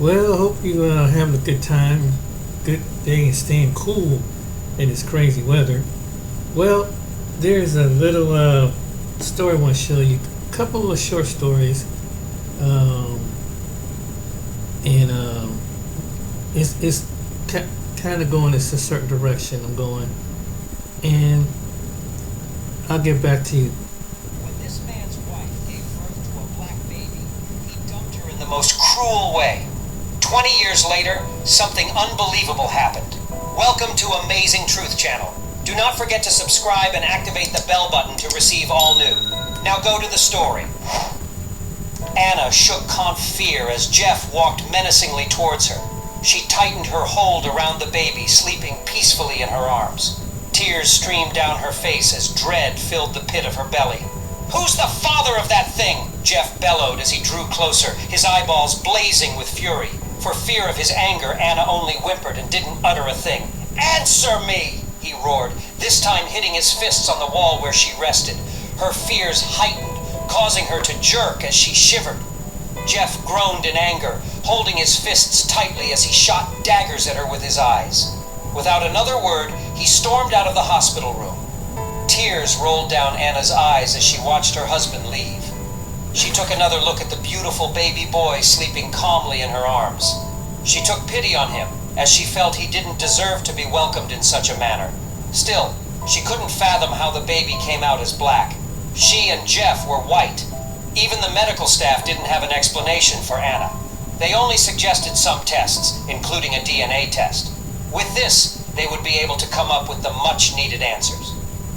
Well, hope you having a good time, good day, and staying cool in this crazy weather. Well, there's a little story I want to show you. A couple of short stories, um, and it's kind of going in a certain direction. I'm going, and I'll get back to you. When this man's wife gave birth to a black baby, he dumped her in the most cruel way. 20 years later, something unbelievable happened. Welcome to Amazing Truth Channel. Do not forget to subscribe and activate the bell button to receive all new. Now go to the story. Anna shook conf fear as Jeff walked menacingly towards her. She tightened her hold around the baby sleeping peacefully in her arms. Tears streamed down her face as dread filled the pit of her belly. "Who's the father of that thing?" Jeff bellowed as he drew closer, his eyeballs blazing with fury. For fear of his anger, Anna only whimpered and didn't utter a thing. "Answer me!" he roared, this time hitting his fists on the wall where she rested. Her fears heightened, causing her to jerk as she shivered. Jeff groaned in anger, holding his fists tightly as he shot daggers at her with his eyes. Without another word, he stormed out of the hospital room. Tears rolled down Anna's eyes as she watched her husband leave. She took another look at the beautiful baby boy sleeping calmly in her arms. She took pity on him, as she felt he didn't deserve to be welcomed in such a manner. Still, she couldn't fathom how the baby came out as black. She and Jeff were white. Even the medical staff didn't have an explanation for Anna. They only suggested some tests, including a DNA test. With this, they would be able to come up with the much-needed answers.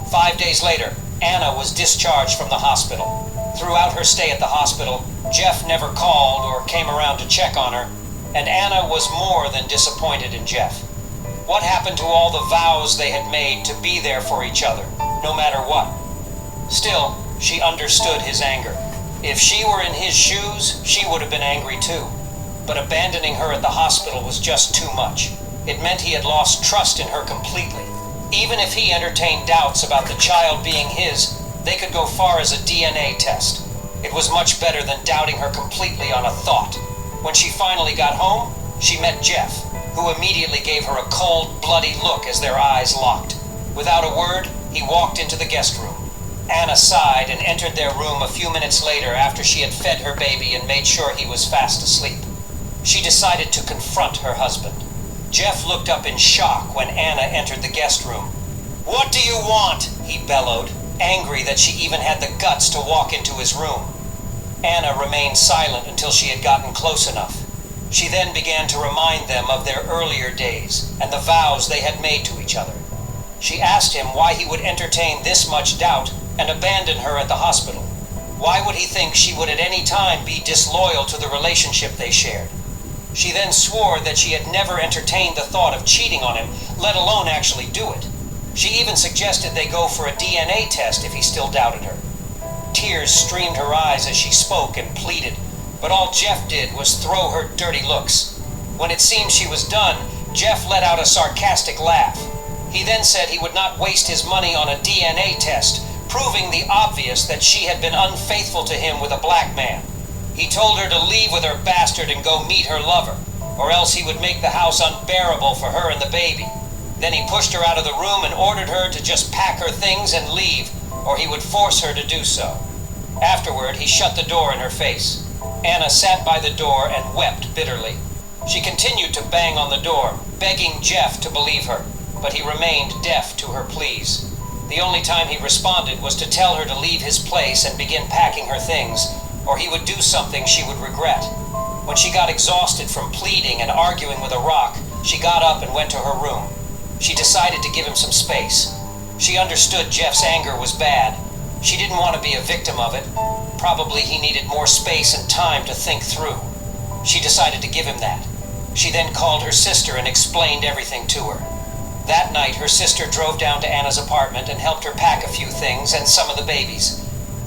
5 days later, Anna was discharged from the hospital. Throughout her stay at the hospital, Jeff never called or came around to check on her, and Anna was more than disappointed in Jeff. What happened to all the vows they had made to be there for each other, no matter what? Still, she understood his anger. If she were in his shoes, she would have been angry too. But abandoning her at the hospital was just too much. It meant he had lost trust in her completely. Even if he entertained doubts about the child being his, they could go far as a DNA test. It was much better than doubting her completely on a thought. When she finally got home, she met Jeff, who immediately gave her a cold, bloody look as their eyes locked. Without a word, he walked into the guest room. Anna sighed and entered their room a few minutes later after she had fed her baby and made sure he was fast asleep. She decided to confront her husband. Jeff looked up in shock when Anna entered the guest room. "What do you want?" he bellowed, angry that she even had the guts to walk into his room. Anna remained silent until she had gotten close enough. She then began to remind them of their earlier days and the vows they had made to each other. She asked him why he would entertain this much doubt and abandon her at the hospital. Why would he think she would at any time be disloyal to the relationship they shared? She then swore that she had never entertained the thought of cheating on him, let alone actually do it. She even suggested they go for a DNA test if he still doubted her. Tears streamed her eyes as she spoke and pleaded, but all Jeff did was throw her dirty looks. When it seemed she was done, Jeff let out a sarcastic laugh. He then said he would not waste his money on a DNA test, proving the obvious that she had been unfaithful to him with a black man. He told her to leave with her bastard and go meet her lover, or else he would make the house unbearable for her and the baby. Then he pushed her out of the room and ordered her to just pack her things and leave, or he would force her to do so. Afterward, he shut the door in her face. Anna sat by the door and wept bitterly. She continued to bang on the door, begging Jeff to believe her, but he remained deaf to her pleas. The only time he responded was to tell her to leave his place and begin packing her things, or he would do something she would regret. When she got exhausted from pleading and arguing with a rock, she got up and went to her room. She decided to give him some space. She understood Jeff's anger was bad. She didn't want to be a victim of it. Probably he needed more space and time to think through. She decided to give him that. She then called her sister and explained everything to her. That night, her sister drove down to Anna's apartment and helped her pack a few things and some of the baby's.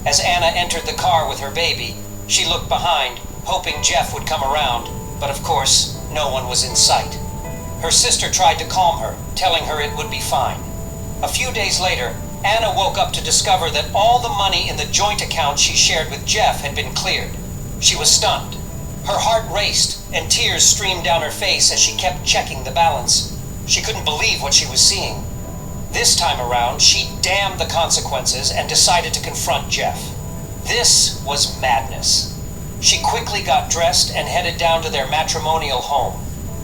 As Anna entered the car with her baby, she looked behind, hoping Jeff would come around, but of course, no one was in sight. Her sister tried to calm her, telling her it would be fine. A few days later, Anna woke up to discover that all the money in the joint account she shared with Jeff had been cleared. She was stunned. Her heart raced, and tears streamed down her face as she kept checking the balance. She couldn't believe what she was seeing. This time around, she damned the consequences and decided to confront Jeff. This was madness. She quickly got dressed and headed down to their matrimonial home.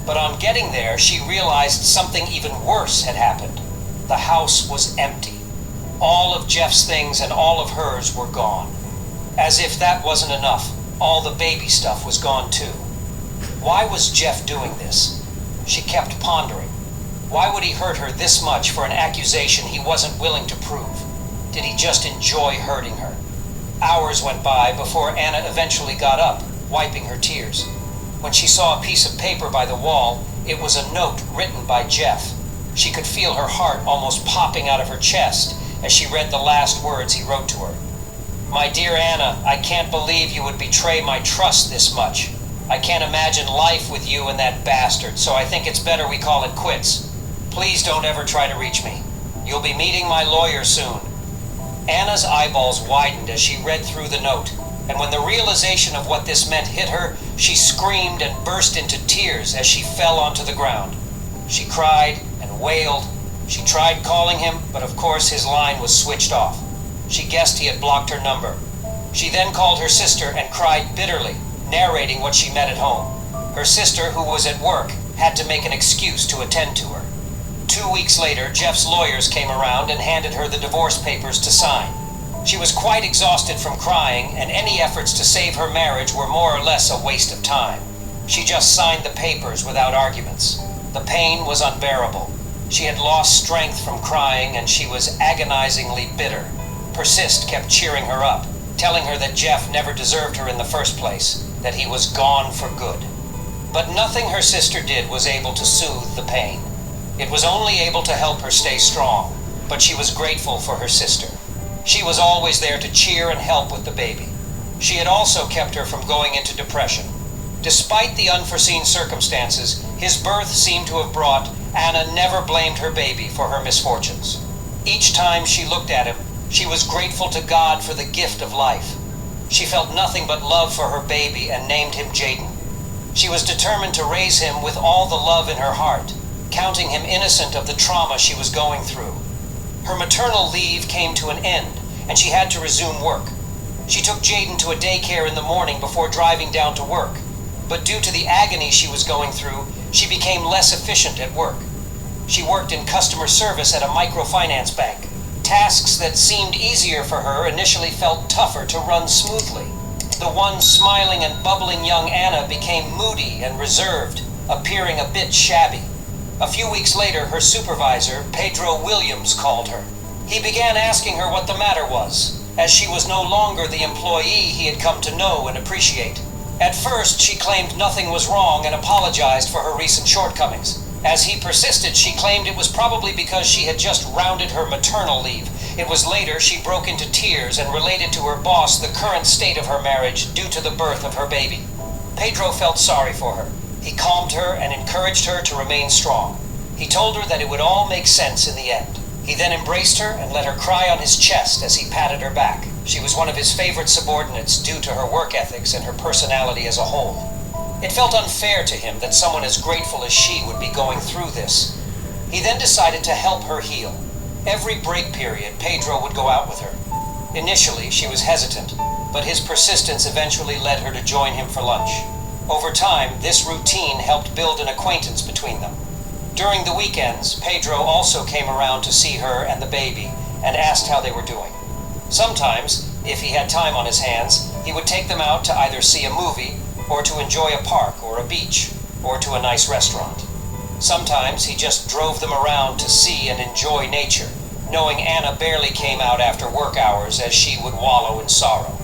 But on getting there, she realized something even worse had happened. The house was empty. All of Jeff's things and all of hers were gone. As if that wasn't enough, all the baby stuff was gone too. Why was Jeff doing this? She kept pondering. Why would he hurt her this much for an accusation he wasn't willing to prove? Did he just enjoy hurting her? Hours went by before Anna eventually got up, wiping her tears. When she saw a piece of paper by the wall, it was a note written by Jeff. She could feel her heart almost popping out of her chest as she read the last words he wrote to her. "My dear Anna, I can't believe you would betray my trust this much. I can't imagine life with you and that bastard, so I think it's better we call it quits. Please don't ever try to reach me. You'll be meeting my lawyer soon." Anna's eyeballs widened as she read through the note, and when the realization of what this meant hit her, she screamed and burst into tears as she fell onto the ground. She cried and wailed. She tried calling him, but of course his line was switched off. She guessed he had blocked her number. She then called her sister and cried bitterly, narrating what she met at home. Her sister, who was at work, had to make an excuse to attend to her. 2 weeks later, Jeff's lawyers came around and handed her the divorce papers to sign. She was quite exhausted from crying, and any efforts to save her marriage were more or less a waste of time. She just signed the papers without arguments. The pain was unbearable. She had lost strength from crying, and she was agonizingly bitter. Persist kept cheering her up, telling her that Jeff never deserved her in the first place, that he was gone for good. But nothing her sister did was able to soothe the pain. It was only able to help her stay strong, but she was grateful for her sister. She was always there to cheer and help with the baby. She had also kept her from going into depression. Despite the unforeseen circumstances his birth seemed to have brought, Anna never blamed her baby for her misfortunes. Each time she looked at him, she was grateful to God for the gift of life. She felt nothing but love for her baby and named him Jaden. She was determined to raise him with all the love in her heart, counting him innocent of the trauma she was going through. Her maternal leave came to an end, and she had to resume work. She took Jaden to a daycare in the morning before driving down to work, but due to the agony she was going through, she became less efficient at work. She worked in customer service at a microfinance bank. Tasks that seemed easier for her initially felt tougher to run smoothly. The once smiling and bubbling young Anna became moody and reserved, appearing a bit shabby. A few weeks later, her supervisor, Pedro Williams, called her. He began asking her what the matter was, as she was no longer the employee he had come to know and appreciate. At first, she claimed nothing was wrong and apologized for her recent shortcomings. As he persisted, she claimed it was probably because she had just rounded her maternal leave. It was later she broke into tears and related to her boss the current state of her marriage due to the birth of her baby. Pedro felt sorry for her. He calmed her and encouraged her to remain strong. He told her that it would all make sense in the end. He then embraced her and let her cry on his chest as he patted her back. She was one of his favorite subordinates due to her work ethics and her personality as a whole. It felt unfair to him that someone as grateful as she would be going through this. He then decided to help her heal. Every break period, Pedro would go out with her. Initially, she was hesitant, but his persistence eventually led her to join him for lunch. Over time, this routine helped build an acquaintance between them. During the weekends, Pedro also came around to see her and the baby and asked how they were doing. Sometimes, if he had time on his hands, he would take them out to either see a movie or to enjoy a park or a beach or to a nice restaurant. Sometimes he just drove them around to see and enjoy nature, knowing Anna barely came out after work hours as she would wallow in sorrow.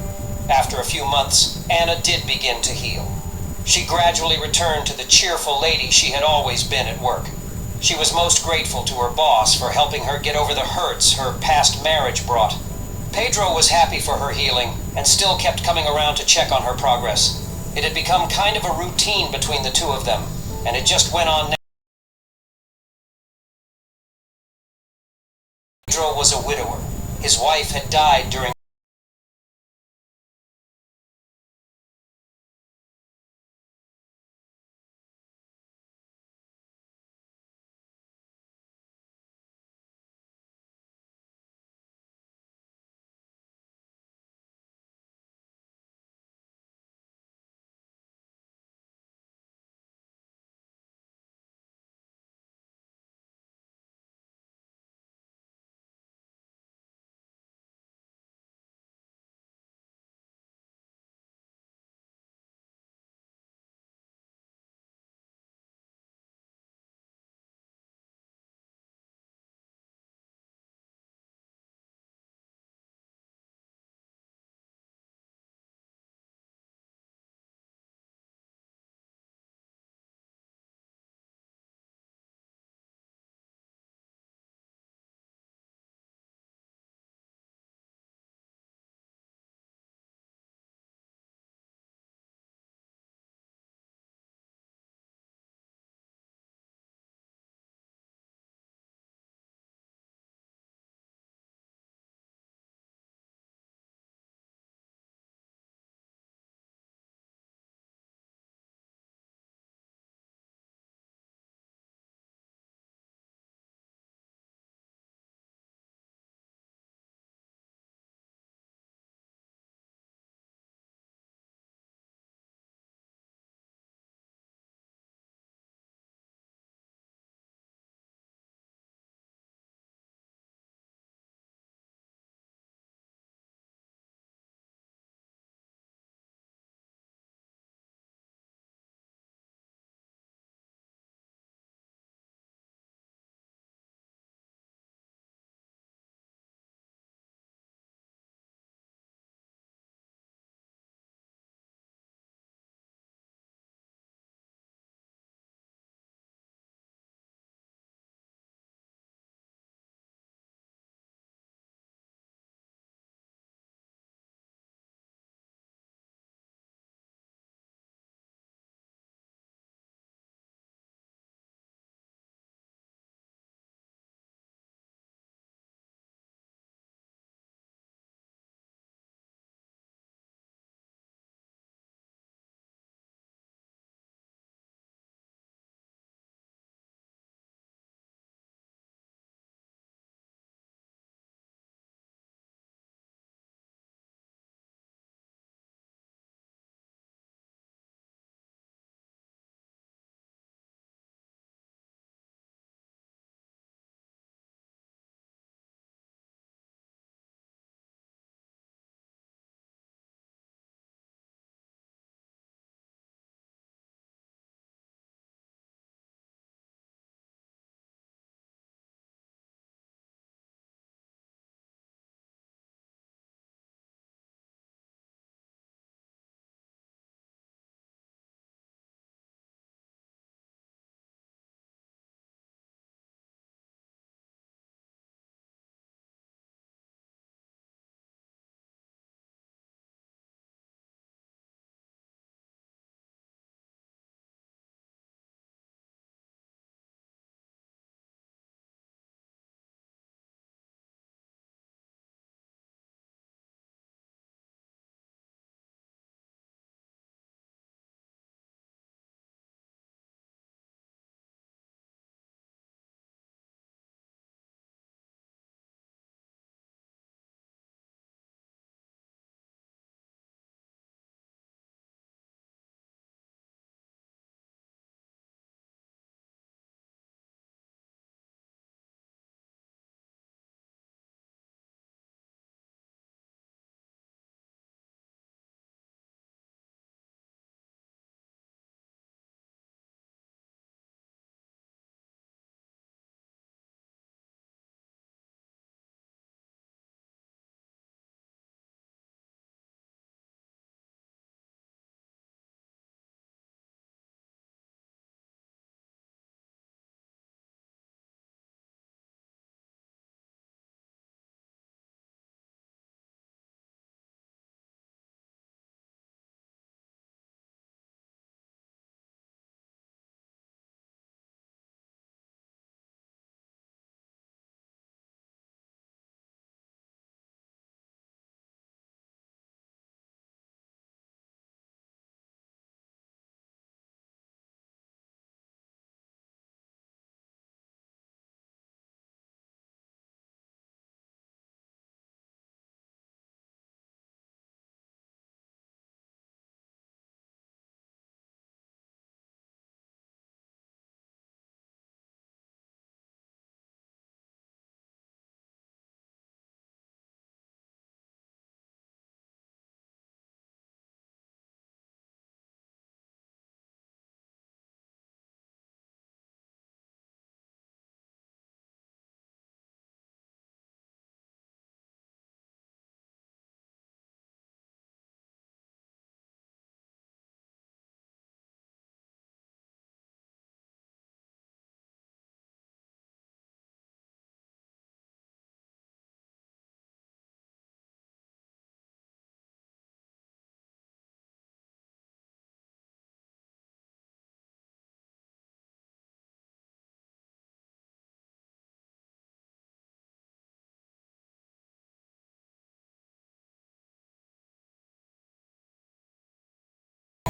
After a few months, Anna did begin to heal. She gradually returned to the cheerful lady she had always been at work. She was most grateful to her boss for helping her get over the hurts her past marriage brought. Pedro was happy for her healing and still kept coming around to check on her progress. It had become kind of a routine between the two of them, and it just went on. Pedro was a widower. His wife had died during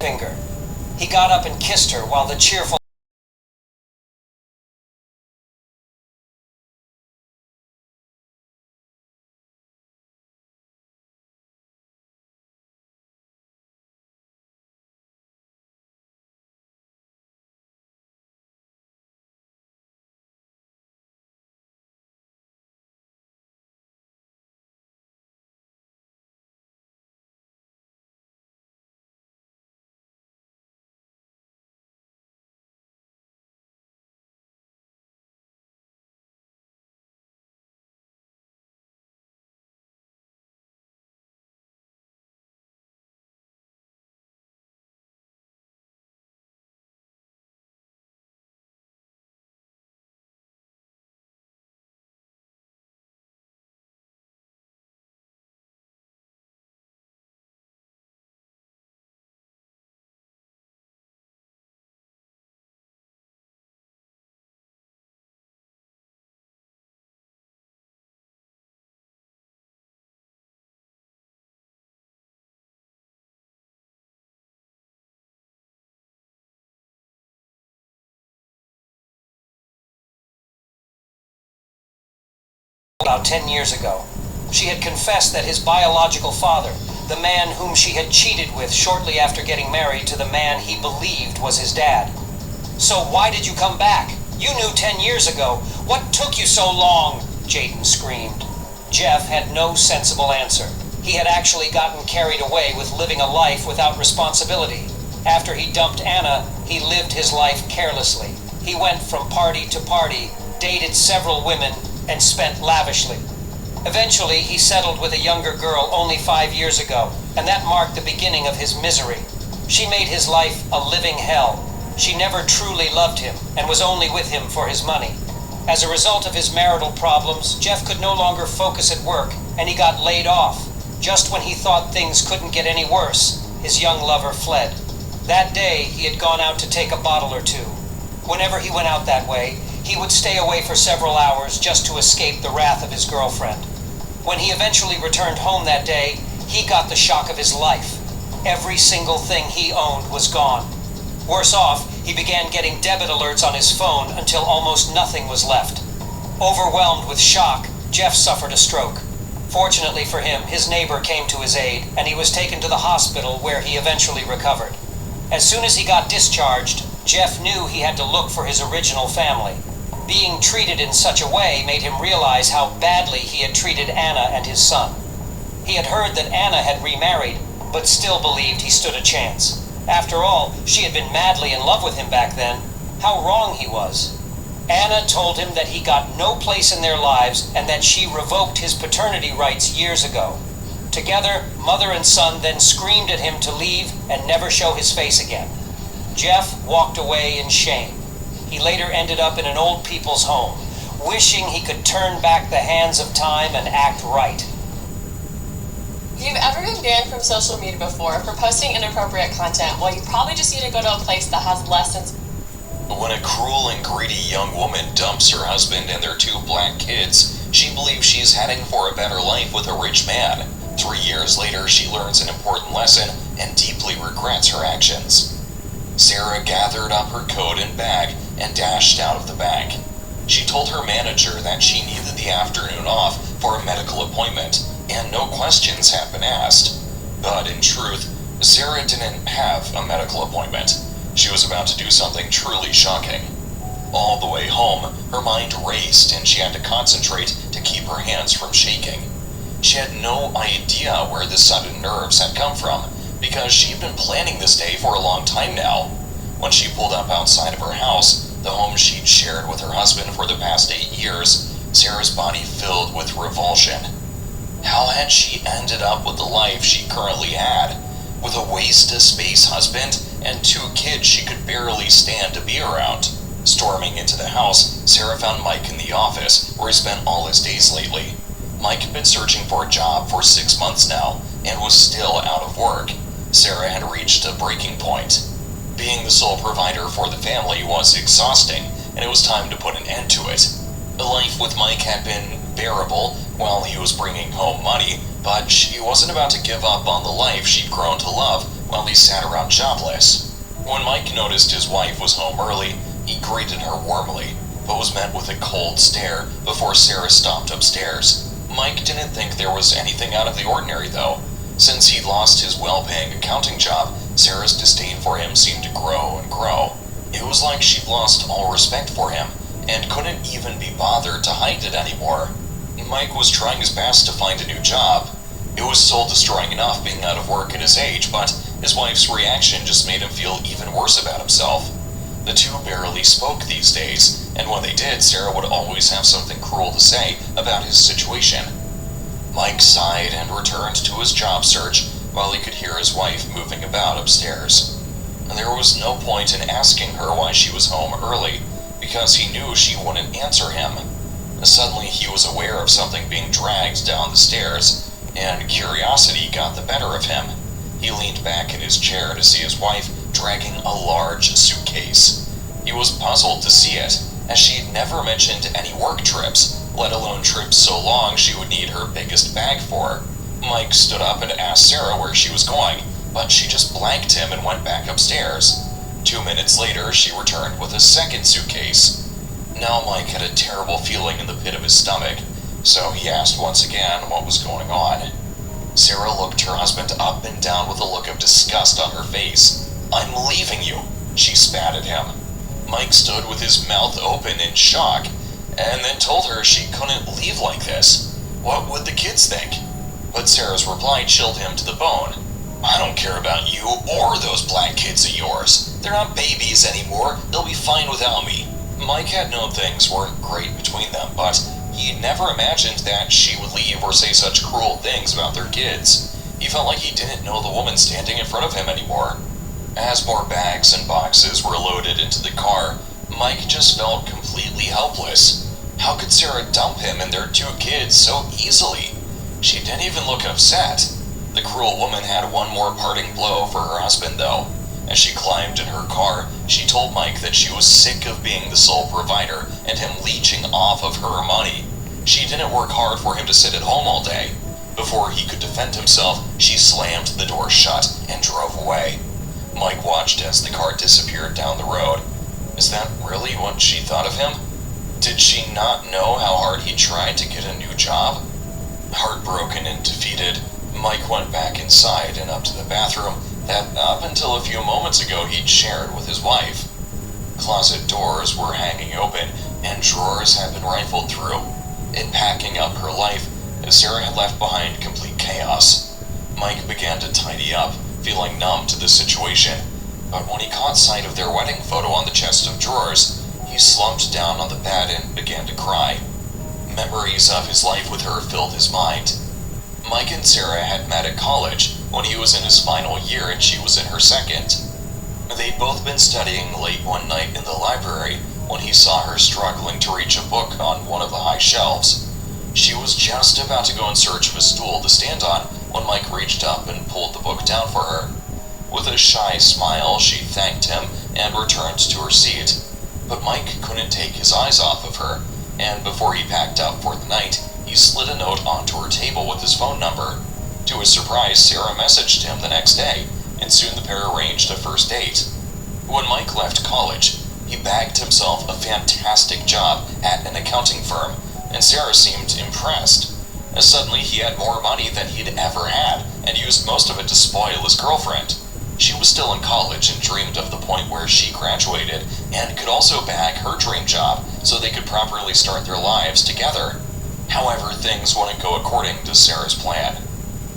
finger. He got up and kissed her while the cheerful about 10 years ago. She had confessed that his biological father, the man whom she had cheated with shortly after getting married to the man he believed was his dad. So why did you come back? You knew 10 years ago. What took you so long? Jaden screamed. Jeff had no sensible answer. He had actually gotten carried away with living a life without responsibility. After he dumped Anna, he lived his life carelessly. He went from party to party, dated several women, and spent lavishly. Eventually, he settled with a younger girl only 5 years ago, and that marked the beginning of his misery. She made his life a living hell. She never truly loved him and was only with him for his money. As a result of his marital problems, Jeff could no longer focus at work, and he got laid off. Just when he thought things couldn't get any worse, his young lover fled. That day, he had gone out to take a bottle or two. Whenever he went out that way, he would stay away for several hours just to escape the wrath of his girlfriend. When he eventually returned home that day, he got the shock of his life. Every single thing he owned was gone. Worse off, he began getting debit alerts on his phone until almost nothing was left. Overwhelmed with shock, Jeff suffered a stroke. Fortunately for him, his neighbor came to his aid, and he was taken to the hospital where he eventually recovered. As soon as he got discharged, Jeff knew he had to look for his original family. Being treated in such a way made him realize how badly he had treated Anna and his son. He had heard that Anna had remarried, but still believed he stood a chance. After all, she had been madly in love with him back then. How wrong he was. Anna told him that he got no place in their lives and that she revoked his paternity rights years ago. Together, mother and son then screamed at him to leave and never show his face again. Jeff walked away in shame. He later ended up in an old people's home, wishing he could turn back the hands of time and act right. If you've ever been banned from social media before for posting inappropriate content, well, you probably just need to go to a place that has lessons. When a cruel and greedy young woman dumps her husband and their 2 black kids, she believes she is heading for a better life with a rich man. 3 years later, she learns an important lesson and deeply regrets her actions. Sarah gathered up her coat and bag and dashed out of the bank. She told her manager that she needed the afternoon off for a medical appointment, and no questions had been asked. But in truth, Sarah didn't have a medical appointment. She was about to do something truly shocking. All the way home, her mind raced and she had to concentrate to keep her hands from shaking. She had no idea where the sudden nerves had come from, because she had been planning this day for a long time now. When she pulled up outside of her house, the home she'd shared with her husband for the past 8 years, Sarah's body filled with revulsion. How had she ended up with the life she currently had, with a waste of space husband and 2 kids she could barely stand to be around? Storming into the house, Sarah found Mike in the office, where he spent all his days lately. Mike had been searching for a job for 6 months now, and was still out of work. Sarah had reached a breaking point. Being the sole provider for the family was exhausting, and it was time to put an end to it. The life with Mike had been bearable while he was bringing home money, but she wasn't about to give up on the life she'd grown to love while he sat around jobless. When Mike noticed his wife was home early, he greeted her warmly, but was met with a cold stare before Sarah stopped upstairs. Mike didn't think there was anything out of the ordinary, though. Since he'd lost his well-paying accounting job, Sarah's disdain for him seemed to grow and grow. It was like she'd lost all respect for him, and couldn't even be bothered to hide it anymore. Mike was trying his best to find a new job. It was soul-destroying enough being out of work at his age, but his wife's reaction just made him feel even worse about himself. The two barely spoke these days, and when they did, Sarah would always have something cruel to say about his situation. Mike sighed and returned to his job search while he could hear his wife moving about upstairs. There was no point in asking her why she was home early, because he knew she wouldn't answer him. Suddenly he was aware of something being dragged down the stairs, and curiosity got the better of him. He leaned back in his chair to see his wife dragging a large suitcase. He was puzzled to see it, as she'd never mentioned any work trips, let alone trips so long she would need her biggest bag for. Mike stood up and asked Sarah where she was going, but she just blanked him and went back upstairs. 2 minutes later, she returned with a second suitcase. Now Mike had a terrible feeling in the pit of his stomach, so he asked once again what was going on. Sarah looked her husband up and down with a look of disgust on her face. "I'm leaving you," she spat at him. Mike stood with his mouth open in shock, and then told her she couldn't leave like this. What would the kids think? But Sarah's reply chilled him to the bone. "I don't care about you or those black kids of yours. They're not babies anymore. They'll be fine without me." Mike had known things weren't great between them, but he'd never imagined that she would leave or say such cruel things about their kids. He felt like he didn't know the woman standing in front of him anymore. As more bags and boxes were loaded into the car, Mike just felt completely helpless. How could Sarah dump him and their 2 kids so easily? She didn't even look upset. The cruel woman had one more parting blow for her husband, though. As she climbed in her car, she told Mike that she was sick of being the sole provider and him leeching off of her money. She didn't work hard for him to sit at home all day. Before he could defend himself, she slammed the door shut and drove away. Mike watched as the car disappeared down the road. Is that really what she thought of him? Did she not know how hard he tried to get a new job? Heartbroken and defeated, Mike went back inside and up to the bathroom that up until a few moments ago he'd shared with his wife. Closet doors were hanging open and drawers had been rifled through. In packing up her life, Sarah had left behind complete chaos. Mike began to tidy up, feeling numb to the situation, but when he caught sight of their wedding photo on the chest of drawers, he slumped down on the bed and began to cry. Memories of his life with her filled his mind. Mike and Sarah had met at college when he was in his final year and she was in her second. They'd both been studying late one night in the library when he saw her struggling to reach a book on one of the high shelves. She was just about to go in search of a stool to stand on when Mike reached up and pulled the book down for her. With a shy smile, she thanked him and returned to her seat. But Mike couldn't take his eyes off of her, and before he packed up for the night, he slid a note onto her table with his phone number. To his surprise, Sarah messaged him the next day, and soon the pair arranged a first date. When Mike left college, he bagged himself a fantastic job at an accounting firm, and Sarah seemed impressed. Suddenly, he had more money than he'd ever had, and used most of it to spoil his girlfriend. She was still in college and dreamed of the point where she graduated, and could also bag her dream job so they could properly start their lives together. However, things wouldn't go according to Sarah's plan.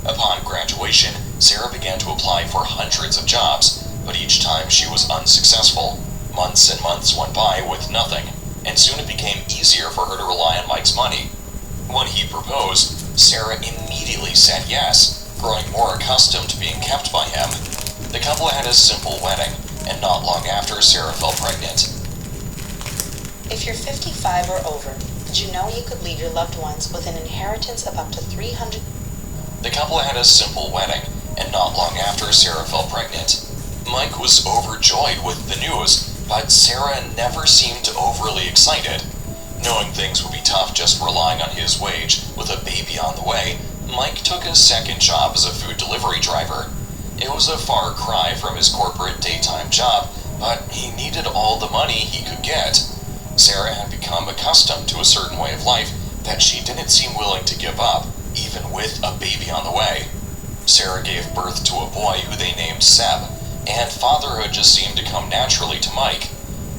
Upon graduation, Sarah began to apply for hundreds of jobs, but each time she was unsuccessful. Months and months went by with nothing, and soon it became easier for her to rely on Mike's money. When he proposed, Sarah immediately said yes, growing more accustomed to being kept by him. The couple had a simple wedding, and not long after, Sarah fell pregnant. If you're 55 or over, did you know you could leave your loved ones with an inheritance of up to 300? The couple had a simple wedding, and not long after, Sarah fell pregnant. Mike was overjoyed with the news, but Sarah never seemed overly excited. Knowing things would be tough just relying on his wage with a baby on the way, Mike took a second job as a food delivery driver. It was a far cry from his corporate daytime job, but he needed all the money he could get. Sarah had become accustomed to a certain way of life that she didn't seem willing to give up, even with a baby on the way. Sarah gave birth to a boy who they named Seb, and fatherhood just seemed to come naturally to Mike.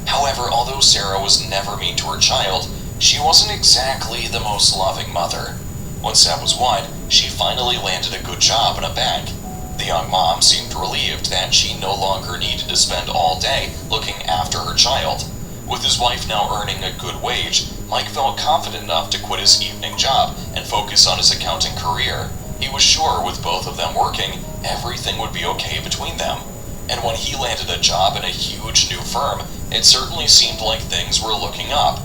However, although Sarah was never mean to her child, she wasn't exactly the most loving mother. When Seb was 1, she finally landed a good job in a bank. The young mom seemed relieved that she no longer needed to spend all day looking after her child. With his wife now earning a good wage, Mike felt confident enough to quit his evening job and focus on his accounting career. He was sure with both of them working, everything would be okay between them. And when he landed a job in a huge new firm, it certainly seemed like things were looking up.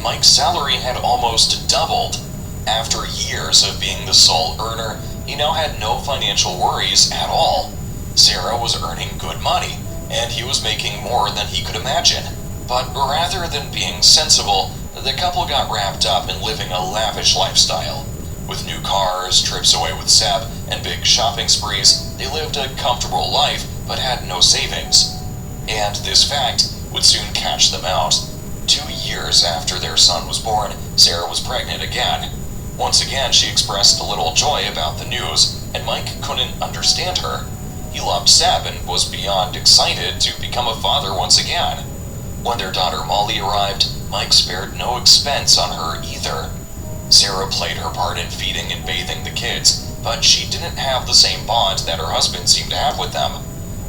Mike's salary had almost doubled. After years of being the sole earner, he now had no financial worries at all. Sarah was earning good money, and he was making more than he could imagine. But rather than being sensible, the couple got wrapped up in living a lavish lifestyle. With new cars, trips away with Seb, and big shopping sprees, they lived a comfortable life but had no savings. And this fact would soon catch them out. 2 years after their son was born, Sarah was pregnant again. Once again, she expressed a little joy about the news, and Mike couldn't understand her. He loved Seb and was beyond excited to become a father once again. When their daughter Molly arrived, Mike spared no expense on her either. Sarah played her part in feeding and bathing the kids, but she didn't have the same bond that her husband seemed to have with them.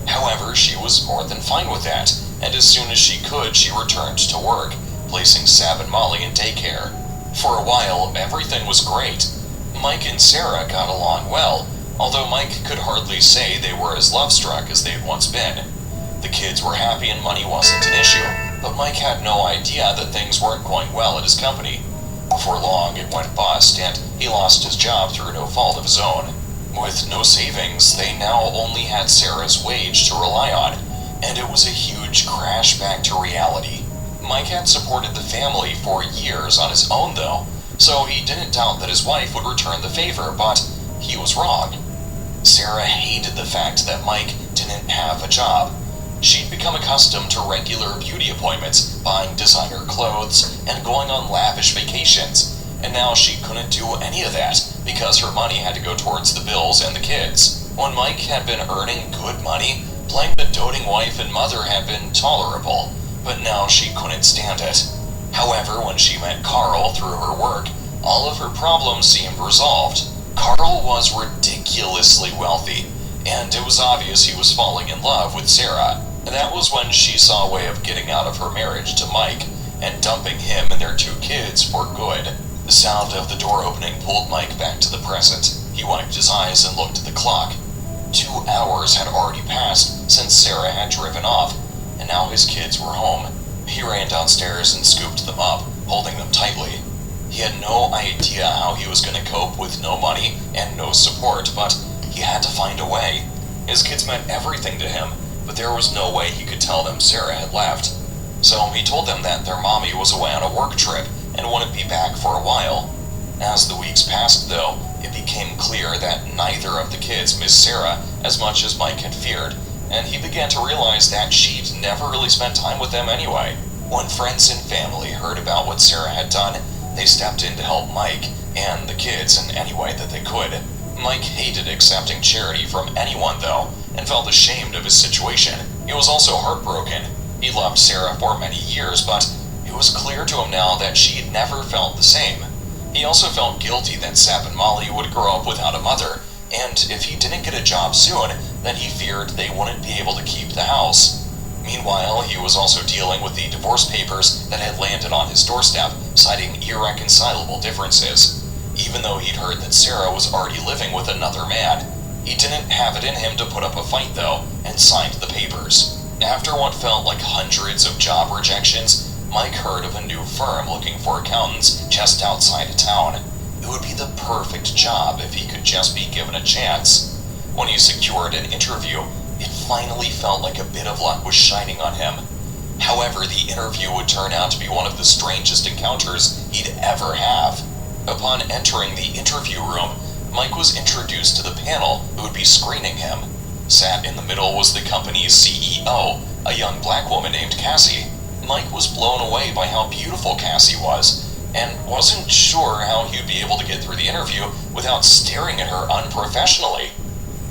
However, she was more than fine with that, and as soon as she could, she returned to work, placing Seb and Molly in daycare. For a while, everything was great. Mike and Sarah got along well, although Mike could hardly say they were as love-struck as they'd once been. The kids were happy and money wasn't an issue, but Mike had no idea that things weren't going well at his company. Before long, it went bust, and he lost his job through no fault of his own. With no savings, they now only had Sarah's wage to rely on, and it was a huge crash back to reality. Mike had supported the family for years on his own, though, so he didn't doubt that his wife would return the favor, but he was wrong. Sarah hated the fact that Mike didn't have a job. She'd become accustomed to regular beauty appointments, buying designer clothes, and going on lavish vacations, and now she couldn't do any of that because her money had to go towards the bills and the kids. When Mike had been earning good money, playing the doting wife and mother had been tolerable, but now she couldn't stand it. However, when she met Carl through her work, all of her problems seemed resolved. Carl was ridiculously wealthy, and it was obvious he was falling in love with Sarah. And that was when she saw a way of getting out of her marriage to Mike and dumping him and their 2 kids for good. The sound of the door opening pulled Mike back to the present. He wiped his eyes and looked at the clock. 2 hours had already passed since Sarah had driven off, and now his kids were home. He ran downstairs and scooped them up, holding them tightly. He had no idea how he was going to cope with no money and no support, but he had to find a way. His kids meant everything to him, but there was no way he could tell them Sarah had left. So he told them that their mommy was away on a work trip and wouldn't be back for a while. As the weeks passed, though, it became clear that neither of the kids missed Sarah as much as Mike had feared, and he began to realize that she'd never really spent time with them anyway. When friends and family heard about what Sarah had done, they stepped in to help Mike and the kids in any way that they could. Mike hated accepting charity from anyone, though, and felt ashamed of his situation. He was also heartbroken. He loved Sarah for many years, but it was clear to him now that she had never felt the same. He also felt guilty that Seb and Molly would grow up without a mother, and if he didn't get a job soon, then he feared they wouldn't be able to keep the house. Meanwhile, he was also dealing with the divorce papers that had landed on his doorstep, citing irreconcilable differences. Even though he'd heard that Sarah was already living with another man, he didn't have it in him to put up a fight, though, and signed the papers. After what felt like hundreds of job rejections, Mike heard of a new firm looking for accountants just outside of town. It would be the perfect job if he could just be given a chance. When he secured an interview, it finally felt like a bit of luck was shining on him. However, the interview would turn out to be one of the strangest encounters he'd ever have. Upon entering the interview room, Mike was introduced to the panel who would be screening him. Sat in the middle was the company's CEO, a young black woman named Cassie. Mike was blown away by how beautiful Cassie was, and wasn't sure how he'd be able to get through the interview without staring at her unprofessionally.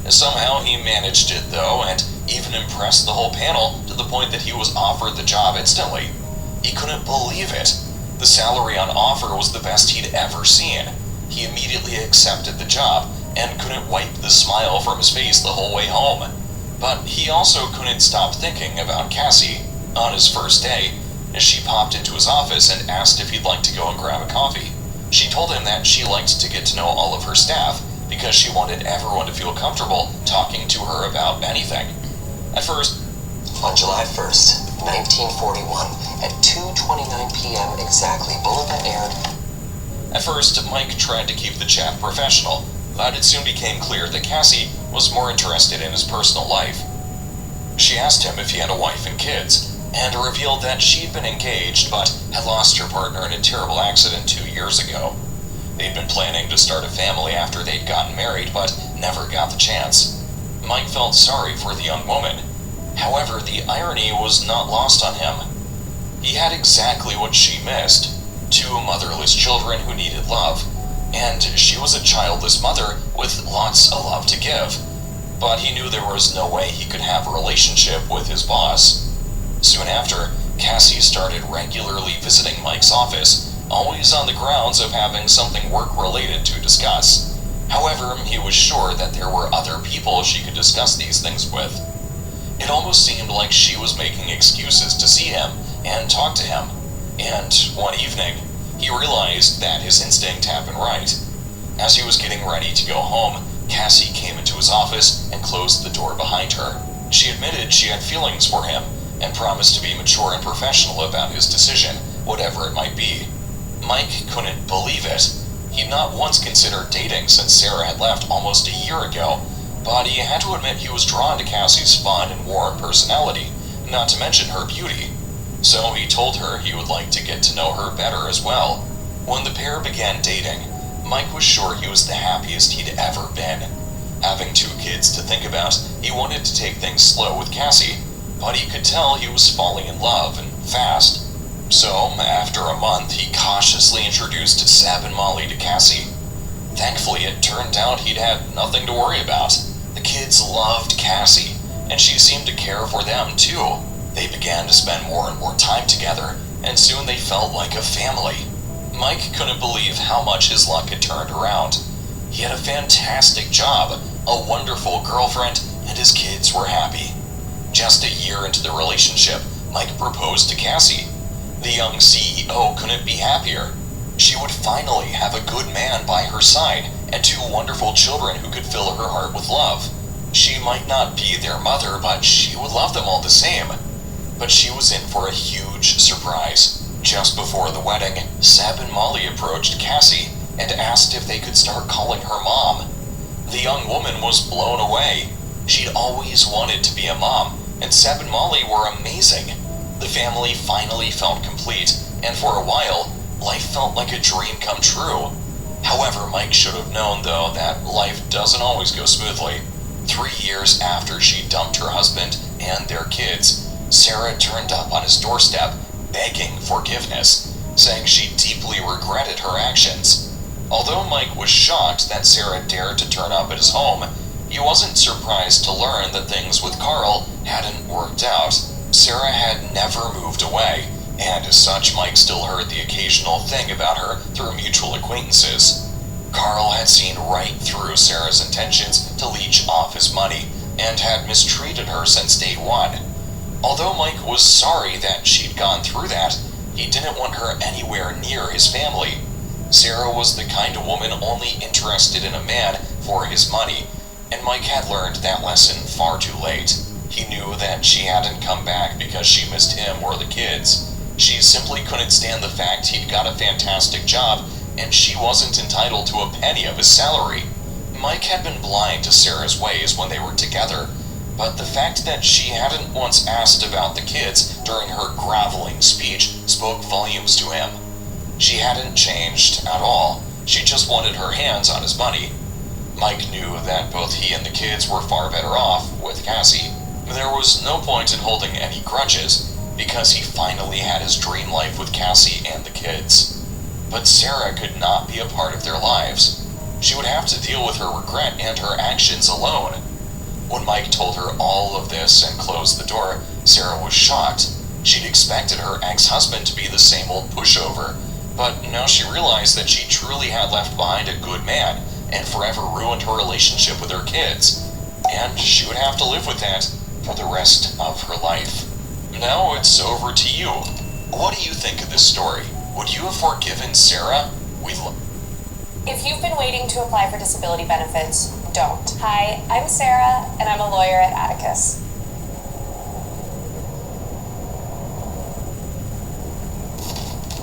Somehow he managed it though, and even impressed the whole panel to the point that he was offered the job instantly. He couldn't believe it. The salary on offer was the best he'd ever seen. He immediately accepted the job and couldn't wipe the smile from his face the whole way home. But he also couldn't stop thinking about Cassie. On his first day, she popped into his office and asked if he'd like to go and grab a coffee. She told him that she liked to get to know all of her staff because she wanted everyone to feel comfortable talking to her about anything. At first, on July 1st, 1941, at 2:29 p.m. exactly, Bulletin aired. At first, Mike tried to keep the chat professional, but it soon became clear that Cassie was more interested in his personal life. She asked him if he had a wife and kids, and revealed that she'd been engaged but had lost her partner in a terrible accident 2 years ago. They'd been planning to start a family after they'd gotten married, but never got the chance. Mike felt sorry for the young woman. However, the irony was not lost on him. He had exactly what she missed: 2 motherless children who needed love, and she was a childless mother with lots of love to give. But he knew there was no way he could have a relationship with his boss. Soon after, Cassie started regularly visiting Mike's office, always on the grounds of having something work-related to discuss. However, he was sure that there were other people she could discuss these things with. It almost seemed like she was making excuses to see him and talk to him, and one evening, he realized that his instinct had been right. As he was getting ready to go home, Cassie came into his office and closed the door behind her. She admitted she had feelings for him, and promised to be mature and professional about his decision, whatever it might be. Mike couldn't believe it. He'd not once considered dating since Sarah had left almost a year ago, but he had to admit he was drawn to Cassie's fun and warm personality, not to mention her beauty. So he told her he would like to get to know her better as well. When the pair began dating, Mike was sure he was the happiest he'd ever been. Having 2 kids to think about, he wanted to take things slow with Cassie, but he could tell he was falling in love, and fast. So, after a month, he cautiously introduced Seb and Molly to Cassie. Thankfully, it turned out he'd had nothing to worry about. The kids loved Cassie, and she seemed to care for them too. They began to spend more and more time together, and soon they felt like a family. Mike couldn't believe how much his luck had turned around. He had a fantastic job, a wonderful girlfriend, and his kids were happy. Just a year into the relationship, Mike proposed to Cassie. The young CEO couldn't be happier. She would finally have a good man by her side and 2 wonderful children who could fill her heart with love. She might not be their mother, but she would love them all the same. But she was in for a huge surprise. Just before the wedding, Seb and Molly approached Cassie and asked if they could start calling her mom. The young woman was blown away. She'd always wanted to be a mom, and Seb and Molly were amazing. The family finally felt complete, and for a while, life felt like a dream come true. However, Mike should have known, though, that life doesn't always go smoothly. 3 years after she dumped her husband and their kids, Sarah turned up on his doorstep, begging forgiveness, saying she deeply regretted her actions. Although Mike was shocked that Sarah dared to turn up at his home, he wasn't surprised to learn that things with Carl hadn't worked out. Sarah had never moved away, and as such, Mike still heard the occasional thing about her through mutual acquaintances. Carl had seen right through Sarah's intentions to leech off his money, and had mistreated her since day one. Although Mike was sorry that she'd gone through that, he didn't want her anywhere near his family. Sarah was the kind of woman only interested in a man for his money, and Mike had learned that lesson far too late. He knew that she hadn't come back because she missed him or the kids. She simply couldn't stand the fact he'd got a fantastic job, and she wasn't entitled to a penny of his salary. Mike had been blind to Sarah's ways when they were together, but the fact that she hadn't once asked about the kids during her groveling speech spoke volumes to him. She hadn't changed at all. She just wanted her hands on his money. Mike knew that both he and the kids were far better off with Cassie. There was no point in holding any grudges, because he finally had his dream life with Cassie and the kids. But Sarah could not be a part of their lives. She would have to deal with her regret and her actions alone. When Mike told her all of this and closed the door, Sarah was shocked. She'd expected her ex-husband to be the same old pushover, but now she realized that she truly had left behind a good man and forever ruined her relationship with her kids. And she would have to live with that for the rest of her life. Now it's over to you. What do you think of this story? Would you have forgiven Sarah? If you've been waiting to apply for disability benefits, don't. Hi, I'm Sarah, and I'm a lawyer at Atticus.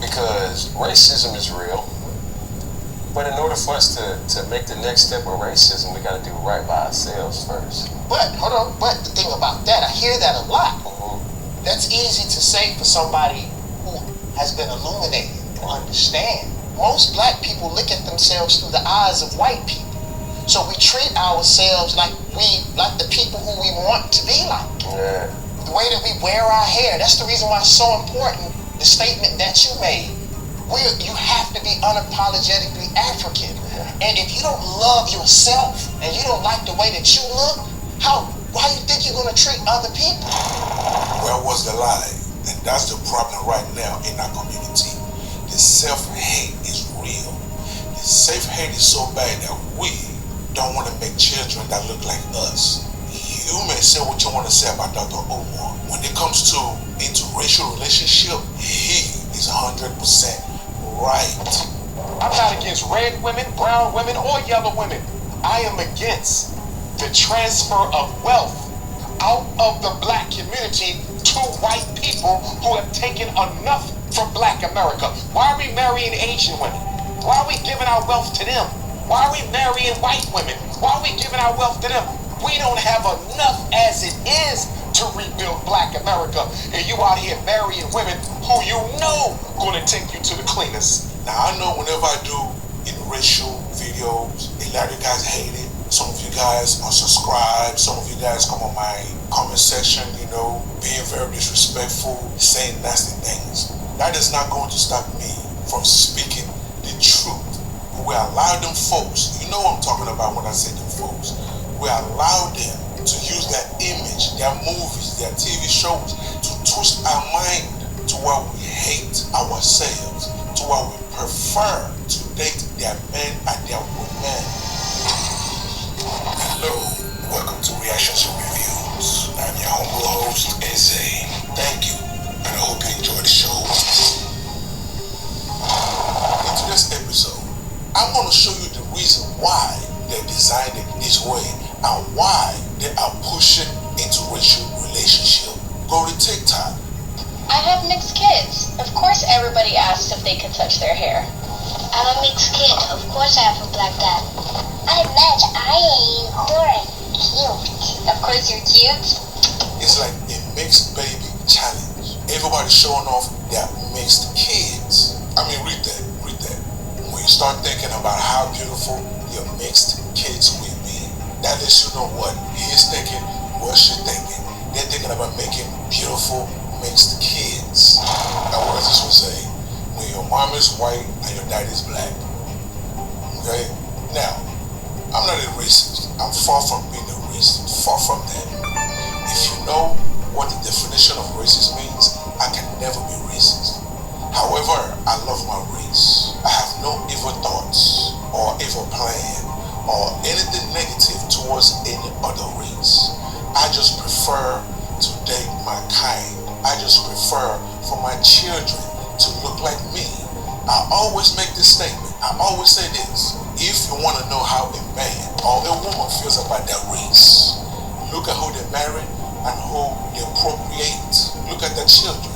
Because racism is real. But in order for us to make the next step of racism, we got to do right by ourselves first. But, hold on, but the thing about that, I hear that a lot. Mm-hmm. That's easy to say for somebody who has been illuminated to understand. Most black people look at themselves through the eyes of white people. So we treat ourselves like the people who we want to be like. Yeah. The way that we wear our hair, that's the reason why it's so important, the statement that you made. You have to be unapologetically African. And if you don't love yourself and you don't like the way that you look, why do you think you're going to treat other people? Where was the lie? And that's the problem right now in our community. The self-hate is real. The self-hate is so bad that we don't want to make children that look like us. You may say what you want to say about Dr. Omar. When it comes to interracial relationship, he is 100% right. I'm not against red women, brown women, or yellow women. I am against the transfer of wealth out of the black community to white people who have taken enough from black America. Why are we marrying Asian women? Why are we giving our wealth to them? Why are we marrying white women? Why are we giving our wealth to them? We don't have enough as it is to rebuild black America. And you out here marrying women who you know gonna take you to the cleaners. Now I know whenever I do interracial videos, a lot of you guys hate it. Some of you guys unsubscribe. Some of you guys come on my comment section, being very disrespectful, saying nasty things. That is not going to stop me from speaking the truth. We allow them folks, you know what I'm talking about when I say them folks. We allow them to use their image, their movies, their TV shows to twist our mind to where we hate ourselves, to where we prefer to date their men and their women. Hello, welcome to Reactions and Reviews. I'm your humble host, Eze. Thank you, and I hope you enjoy the show. In today's episode, I'm going to show you the reason why they designed it this way and why they are pushing interracial relationship. Go to TikTok. I have mixed kids. Of course everybody asks if they can touch their hair. I'm a mixed kid. Of course I have a black dad. I'm Madge. I ain't boring. Cute. Of course you're cute. It's like a mixed baby challenge. Everybody's showing off their mixed kids. I mean, read that. When you start thinking about how beautiful your mixed kids will be, that lets you know what he is thinking, what she's thinking. They're thinking about making beautiful mixed kids. Now, what does this one say? When your mom is white and your dad is black. Okay? Now, I'm not a racist. I'm far from being a racist. Far from that. If you know what the definition of racist means, I can never be racist. However, I love my race. I have no evil thoughts or evil plan or anything negative towards any other race. I just prefer to date my kind. I just prefer for my children to look like me. I always make this statement. I always say this. If you want to know how a man or a woman feels about their race, look at who they marry and who they procreate. Look at their children.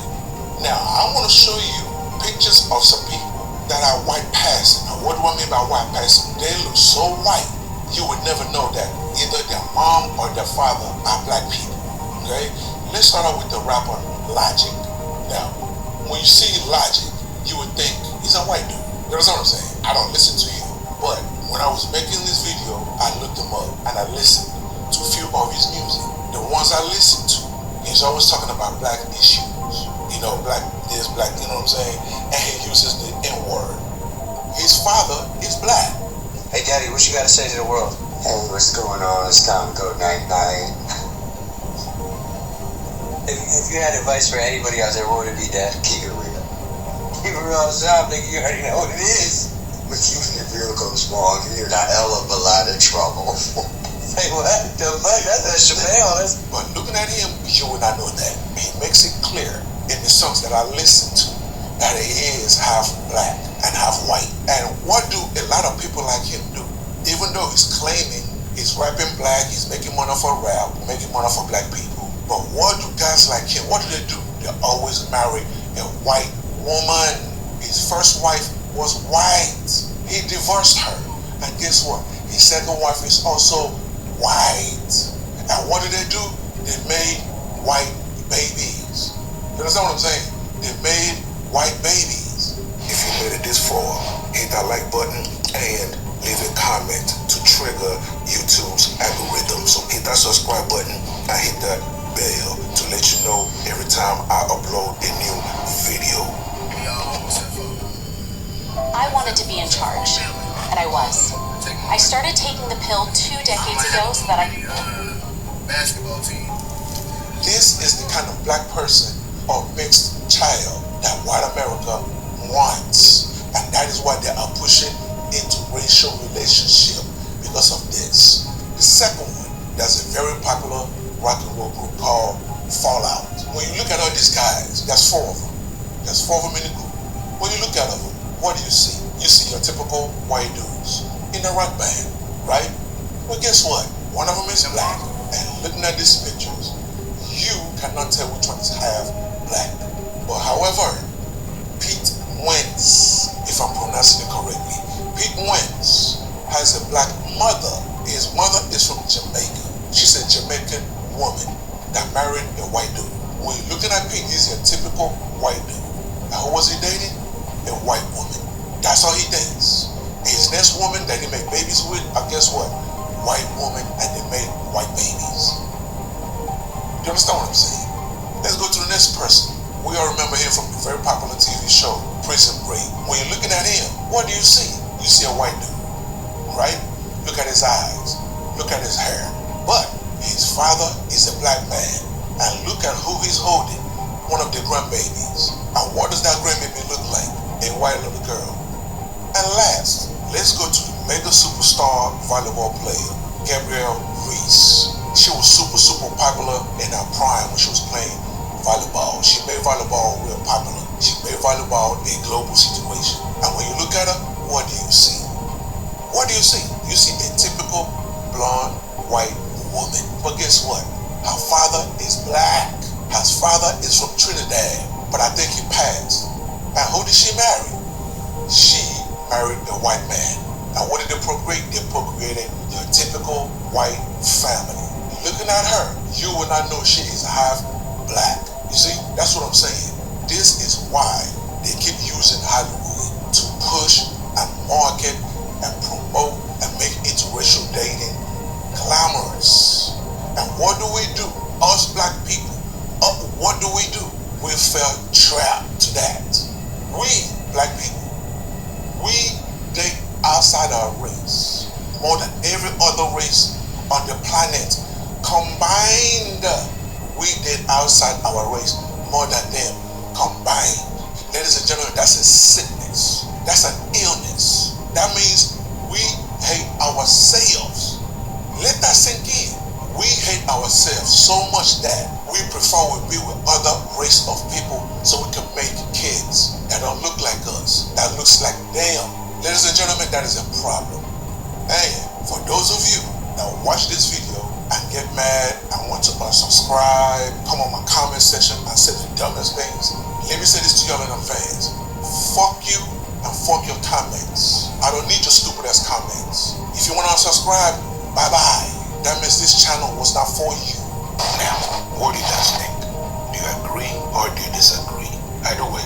Now, I want to show you pictures of some people that are white passing. Now, what do I mean by white passing? They look so white, you would never know that either their mom or their father are black people. Okay? Let's start out with the rapper Logic. Now, when you see Logic, you would think he's a white dude. You know what I'm saying? I don't listen to you. But When I was making this video, I looked him up and I listened to a few of his music. The ones I listened to, he's always talking about black issues. You know, black this, black, you know what I'm saying? And he uses the N-word. His father is black. Hey, Daddy, what you got to say to the world? Hey, what's going on? It's time to go night-night. If you had advice for anybody out there, what would it be, Dad? Keep it real. Keep it real on the job, nigga. You already know what it is. But keeping it real goes wrong. You're in a hell of a lot of trouble. Say what? The fuck? That's a Chappelle. But looking at him, you would not know that. He makes it clear in the songs that I listen to that he is half black and half white. And what do a lot of people like him do? Even though he's claiming he's rapping black, he's making money for rap, making money for black people. But what do guys like him, what do? They always marry a white woman. His first wife was white. He divorced her. And guess what? His second wife is also white. And what do? They made white babies. You understand what I'm saying? They made white babies. If you made it this far, hit that like button and leave a comment to trigger YouTube's algorithm. So hit that subscribe button and hit that bell to let you know every time I upload a new video. I wanted to be in charge, and I was. I started taking the pill 2 decades ago so that I could... Basketball team. This is the kind of black person or mixed child that white America wants. And that is why they are pushing interracial relationship because of this. The second one, there's a very popular rock and roll group called Fallout. When you look at all these guys, there's 4 of them. There's 4 of them in the group. When you look at them, what do you see? You see your typical white dudes in a rock band, right? Well, guess what? One of them is black. And looking at these pictures, you cannot tell which one is half black. But however, Pete Wentz, if I'm pronouncing it correctly, Pete Wentz has a black mother. His mother is from Jamaica. She's a Jamaican woman that married a white dude. When you're looking at Pete, he's a typical white dude. And who was he dating? A white woman. That's all he dates. His next woman that he made babies with, I guess what? White woman, and they made white babies. Do you understand what I'm saying? Let's go to the next person. We all remember him from the very popular TV show, Prison Break. When you're looking at him, what do you see? You see a white dude, right? Look at his eyes. Look at his hair. But his father is a black man. And look at who he's holding. One of the grandbabies. And what does that grandbaby look like? A white little girl. And last, let's go to mega superstar volleyball player, Gabrielle Reese. She was super popular in her prime when she was playing volleyball. She made volleyball real popular. She made volleyball a global situation. And when you look at her, what do you see? What do you see? You see a typical blonde white woman. But guess what? Her father is black. Her father is from Trinidad. But I think he passed. And who did she marry? She married a white man. And what did they procreate? They procreated your typical white family. Looking at her, you will not know she is half black. You see, that's what I'm saying. This is why they keep using Hollywood to push and market and promote and make interracial dating glamorous. And what do? Us black people, what do? We fell trapped to that. We, black people, we date outside our race more than every other race on the planet combined. We did outside our race more than them combined. Ladies and gentlemen, that's a sickness. That's an illness. That means we hate ourselves. Let that sink in. We hate ourselves so much that we prefer we be with other race of people so we can make kids that don't look like us, that looks like them. Ladies and gentlemen, that is a problem. And for those of you that watch this video and get mad and want to unsubscribe, come on my comment section and say the dumbest things, let me say this to y'all in advance. Fuck you and fuck your comments. I don't need your stupid ass comments. If you want to unsubscribe, bye-bye. That means this channel was not for you. Now, what do you guys think? Do you agree or do you disagree? Either way,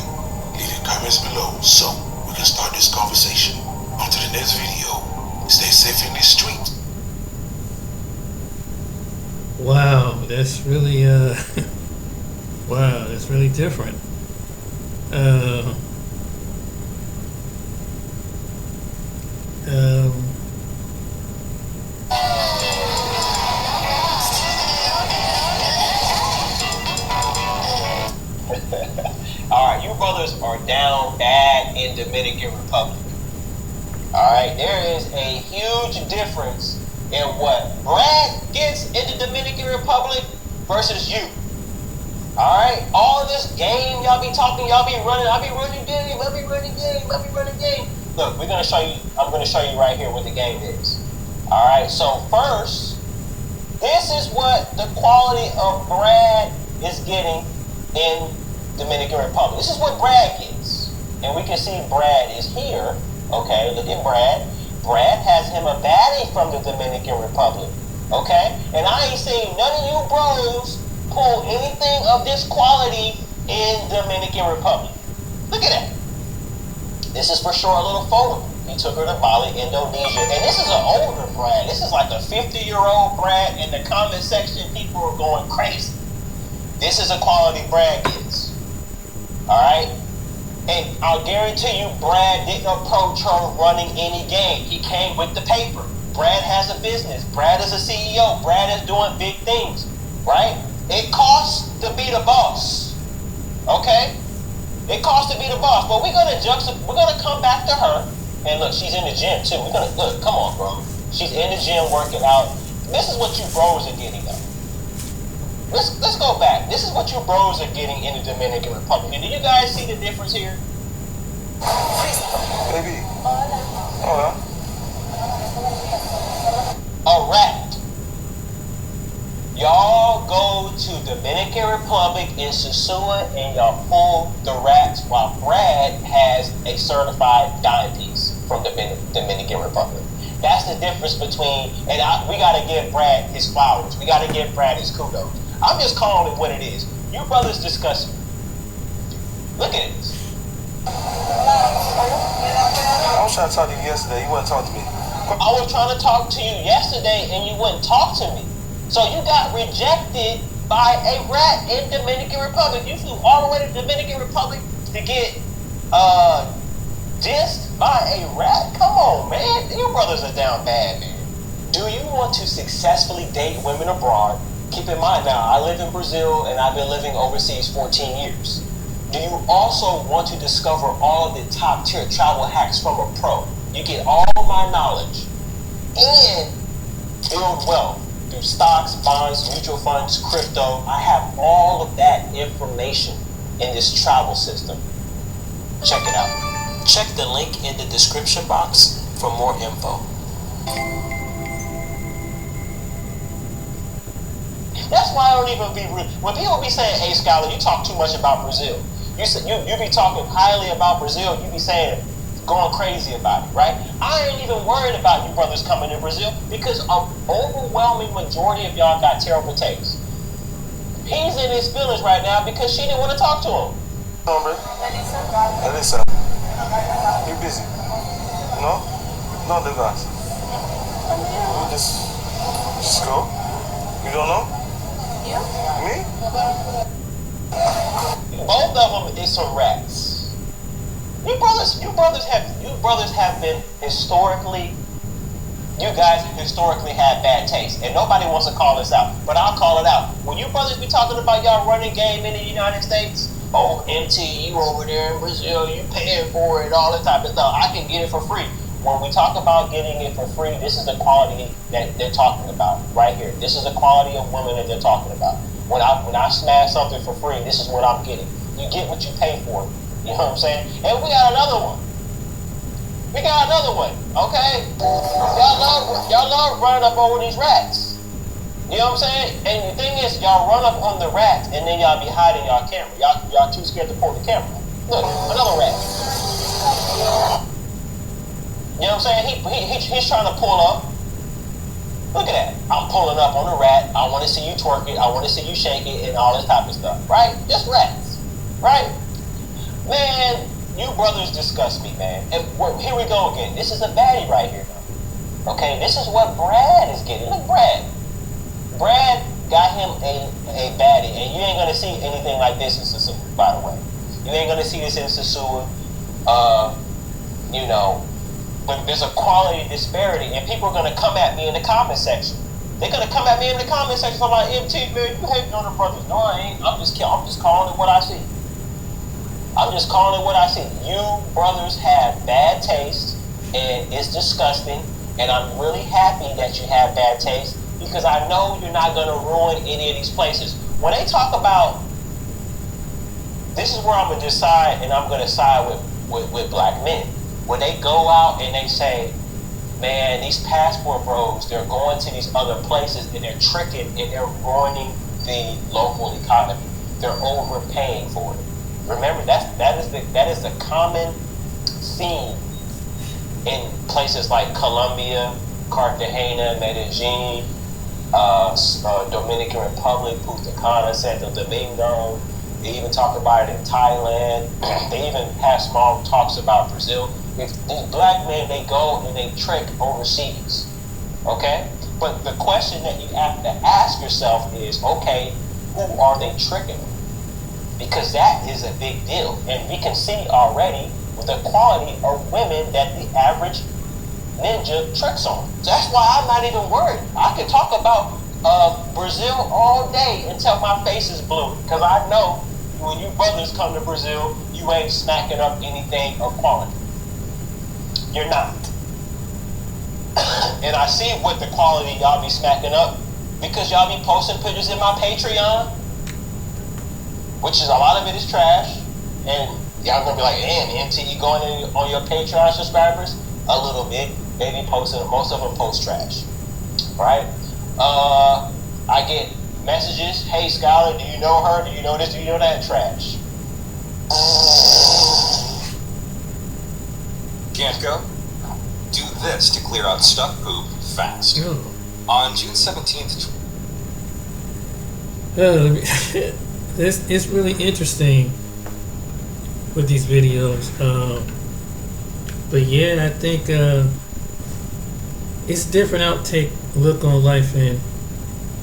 leave your comments below so we can start this conversation. Until the next video, stay safe in these streets. Wow, that's really wow, that's really different. Uh, um, Alright, you brothers are down bad in Dominican Republic. Alright, there is a huge difference in what Brad gets in the Dominican Republic versus you. Alright, all of this game y'all be talking, y'all be running, I be running game, I be running game, I be running game. Look, we're gonna show you, I'm gonna show you right here what the game is. Alright, so first, this is what the quality of Brad is getting in Dominican Republic. This is what Brad gets. And we can see Brad is here. Okay, look at Brad. Brad has him a baddie from the Dominican Republic. Okay? And I ain't seen none of you bros pull anything of this quality in Dominican Republic. Look at that. This is for sure a little photo. He took her to Bali, Indonesia. And this is an older Brad. This is like a 50-year-old Brad. In the comment section, people are going crazy. This is a quality Brad gets. Alright? And I'll guarantee you, Brad didn't approach her running any game. He came with the paper. Brad has a business. Brad is a CEO. Brad is doing big things. Right? It costs to be the boss. Okay? It costs to be the boss. But we're gonna come back to her. And look, she's in the gym too. We're gonna look, come on, bro. She's in the gym working out. This is what you bros are getting though. Let's go back. This is what you bros are getting in the Dominican Republic. And do you guys see the difference here? Baby. Hola. A rat. Y'all go to Dominican Republic in Sosua and y'all pull the rats while Brad has a certified dime piece from the Dominican Republic. That's the difference between, and we gotta give Brad his flowers. We gotta give Brad his kudos. I'm just calling it what it is. You brothers discuss it. Look at this. I was trying to talk to you yesterday. You wouldn't talk to me. I was trying to talk to you yesterday and you wouldn't talk to me. So you got rejected by a rat in Dominican Republic. You flew all the way to Dominican Republic to get dissed by a rat? Come on, man. You brothers are down bad, man. Do you want to successfully date women abroad? Keep in mind now, I live in Brazil and I've been living overseas 14 years. Do you also want to discover all of the top tier travel hacks from a pro? You get all my knowledge and build wealth through stocks, bonds, mutual funds, crypto. I have all of that information in this travel system. Check it out. Check the link in the description box for more info. That's why I don't even be rude. When people be saying, hey, Scholar, you talk too much about Brazil. You be talking highly about Brazil. You be saying, going crazy about it, right? I ain't even worried about you brothers coming to Brazil because an overwhelming majority of y'all got terrible taste. He's in his feelings right now because she didn't want to talk to him. Hombre. Elisa. You busy? No? No, the guys. You just go? You don't know? Me? Both of them is some rats. You brothers have been historically, you guys historically had bad taste. And nobody wants to call this out. But I'll call it out. When you brothers be talking about y'all running game in the United States, oh, MT, you over there in Brazil, you paying for it, all that type of stuff. I can get it for free. When we talk about getting it for free, this is the quality that they're talking about right here. This is the quality of women that they're talking about. When I smash something for free, this is what I'm getting. You get what you pay for. You know what I'm saying? And we got another one. We got another one, okay? Y'all love running up over these rats. You know what I'm saying? And the thing is, y'all run up on the rats and then y'all be hiding y'all camera. Y'all too scared to pull the camera. Look, another rat. You know what I'm saying? He's trying to pull up. Look at that. I'm pulling up on a rat. I want to see you twerk it. I want to see you shake it and all this type of stuff. Right? Just rats. Right? Man, you brothers disgust me, man. And here we go again. This is a baddie right here. Okay, this is what Brad is getting. Look, Brad. Brad got him a baddie, and you ain't gonna see anything like this in Sasua, by the way. You ain't gonna see this in Sasua. You know, but there's a quality disparity, and people are gonna come at me in the comment section. They're gonna come at me in the comment section talking about MT, man, you hating on the brothers. No, I ain't. I'm just calling it what I see. I'm just calling it what I see. You brothers have bad taste, and it's disgusting. And I'm really happy that you have bad taste because I know you're not gonna ruin any of these places. When they talk about, this is where I'm gonna decide, and I'm gonna side with black men. When they go out and they say, man, these passport bros, they're going to these other places and they're tricking and they're ruining the local economy. They're overpaying for it. Remember, that is the common theme in places like Colombia, Cartagena, Medellin, Dominican Republic, Punta Cana, Santo Domingo. They even talk about it in Thailand. They even have small talks about Brazil. If these black men, they go and they trick overseas, okay? But the question that you have to ask yourself is, okay, who are they tricking? Because that is a big deal. And we can see already with the quality of women that the average ninja tricks on. That's why I'm not even worried. I can talk about Brazil all day until my face is blue. Because I know when you brothers come to Brazil, you ain't smacking up anything of quality. You're not. And I see what the quality y'all be smacking up because y'all be posting pictures in my Patreon, which is a lot of it is trash. And y'all gonna be like, damn, MT, you going in on your Patreon subscribers? A little bit. They be posting, most of them post trash. Right? I get messages, hey Skylar, do you know her? Do you know this? Do you know that? Trash. Can't go? Do this to clear out stuck poop fast. On June 17th, it's really interesting with these videos. But yeah, I think it's different outtake look on life, and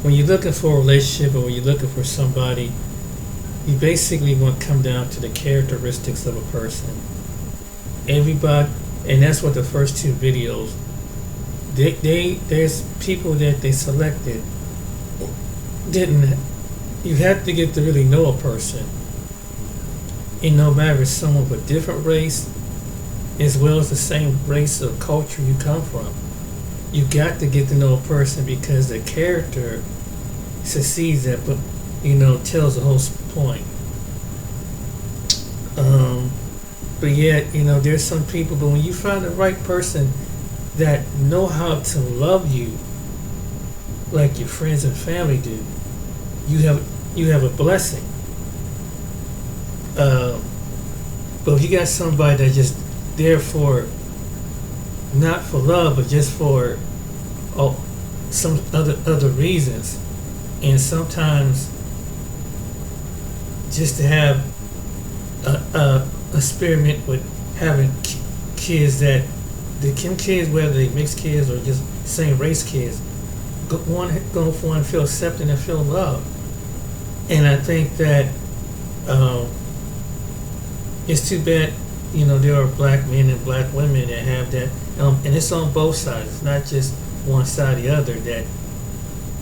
when you're looking for a relationship or when you're looking for somebody, you basically want to come down to the characteristics of a person. Everybody, and that's what the first two videos, there's people that they selected didn't. You have to get to really know a person, and no matter if it's someone with a different race as well as the same race or culture you come from, you got to get to know a person because the character succeeds that, but tells the whole point. But yet, there's some people, but when you find the right person that know how to love you like your friends and family do, you have a blessing. But if you got somebody that's just there for, not for love, but just for some other reasons, and sometimes just to have a experiment with having kids that the kids, whether they mixed kids or just same race kids, go for and feel accepted and feel loved. And I think that it's too bad, there are black men and black women that have that, and it's on both sides. It's not just one side or the other. That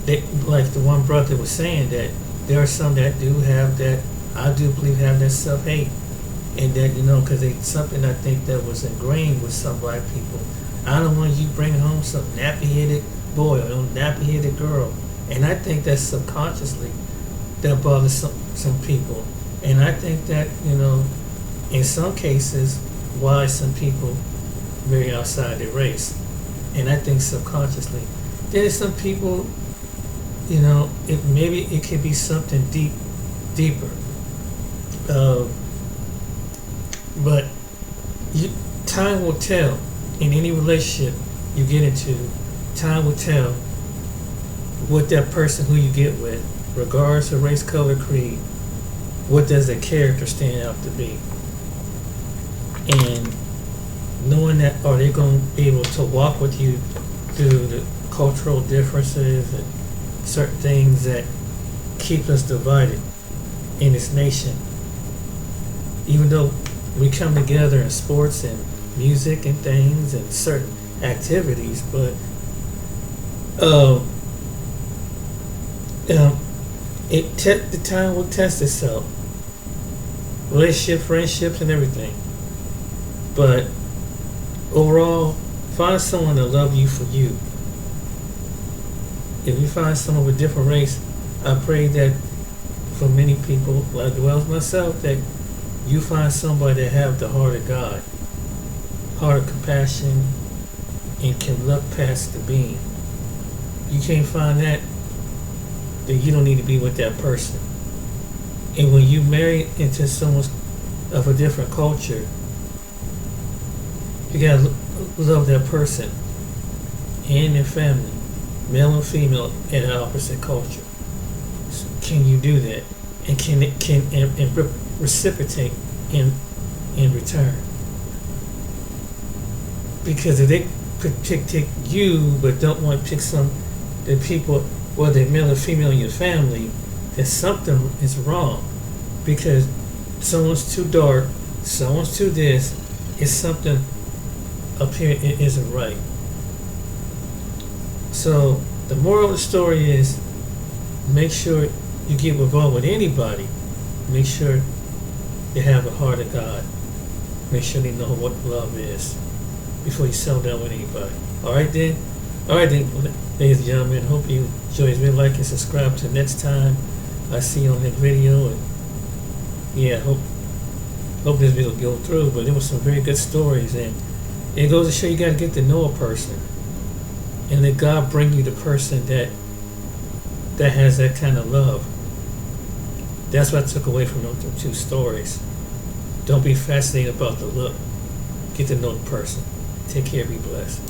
they, like the one brother was saying, that there are some that do have that. I do believe have that self-hate, and that because it's something I think that was ingrained with some black people. I don't want you bring home some nappy-headed boy or nappy-headed girl, and I think that subconsciously that bothers some people, and I think that in some cases why some people marry outside their race, and I think subconsciously there's some people it could be something deeper. But time will tell. In any relationship you get into, time will tell what that person who you get with, regardless of race, color, creed, what does their character stand out to be. And knowing that, are they going to be able to walk with you through the cultural differences and certain things that keep us divided in this nation. Even though we come together in sports and music and things and certain activities, but the time will test itself. Relationship, friendships, and everything. But overall, find someone to love you for you. If you find someone with a different race, I pray that for many people, as well as myself, that you find somebody that have the heart of God, heart of compassion, and can look past the being. You can't find that, then you don't need to be with that person. And when you marry into someone of a different culture, you gotta love that person and their family, male and female, in an opposite culture. So can you do that? And can reciprocate in return? Because if they pick you but don't want to pick the people, whether they're male or female in your family, then something is wrong. Because someone's too dark, someone's too this, it's something up here it isn't right. So the moral of the story is, make sure you get involved with anybody. Make sure they have the heart of God. Make sure they know what love is before you settle down with anybody. Alright then, ladies and gentlemen, hope you enjoy this video. Like and subscribe till next time I see you on that video. And yeah, hope this video will go through. But there were some very good stories, and it goes to show you got to get to know a person, and let God bring you the person that has that kind of love. That's what I took away from those two stories. Don't be fascinated about the look. Get to know the person. Take care. Be blessed.